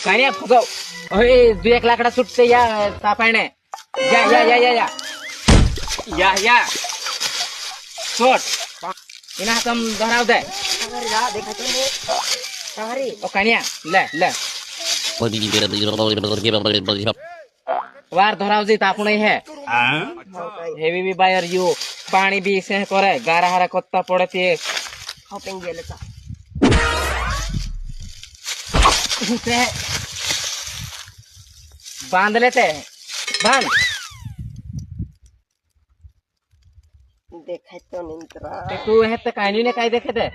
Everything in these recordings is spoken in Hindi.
कानिया फुगव ओए 2-1 लाकडा सुटते या तापायने या सोट इना तुम दोहराव दे ओ कानिया ले वार दोहराव जी तापु नहीं है हेवी भी बायर यू पानी भी से करे गारा हरा कोत्ता पड़े ते हॉपिंग गेले ता बांध लेते हैं बांध देखे तो निंत्रा ते तू है तो कानी ने काय देखे थे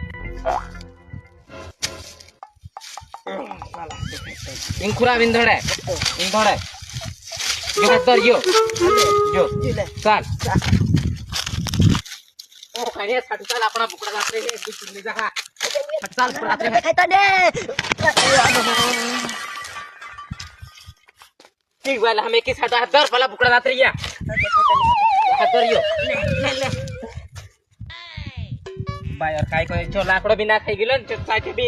इंखुरा बिंदोड़े जो हतर जो चल ओ कानी साठ साल अपना बुकड़ा जाते है एक दूसरे जगह 60 साल बुकड़ा जाते है तो ने ठीक वाला हमें किस हटा 10 वाला बुकड़ा जाते है हतर यो ले बाय और काय कोई चो लाकड़ो बिना खाई गेलन तो साथे भी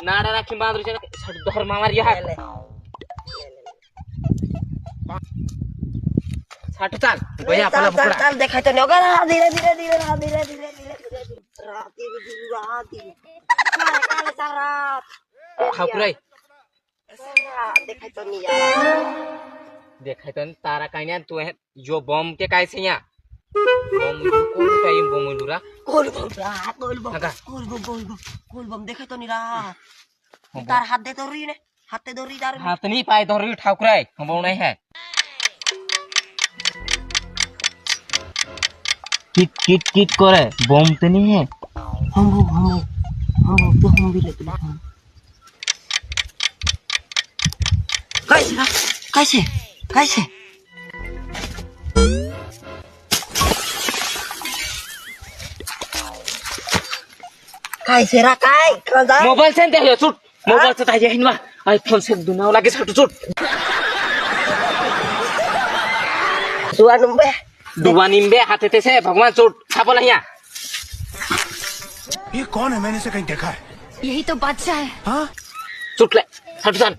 नाड़ा राखी बांधरू छे छट दोहर मार या साठ चाल भैया अपना बुकड़ा चाल देखा तो नगर धीरे राती काले सारा ठाकुराई देखा तो नहीं यार देखा तो तारा कान्या तू है जो बम के काय से या बम कोन टाइम बम लुरा गोल बम देखा तो नहीं रहा तार हाथ दे तो रही ने हाथ दे रही तार हाथ नहीं पाए धरी ठाकुराई हम नहीं है किट करे बम तो नहीं है हम तो हम भी लेते कैसे रा काय मोबाइल से दे छुट मोबाइल से ताजे हिनवा आईफोन से दुनाव लागे छुट दुआ निम्बे हाथे ते से भगवान चोट छापो नहीं ये कौन है? मैंने इसे कहीं देखा है। यही तो बादशाह है। हाँ? चुट ले 60 साल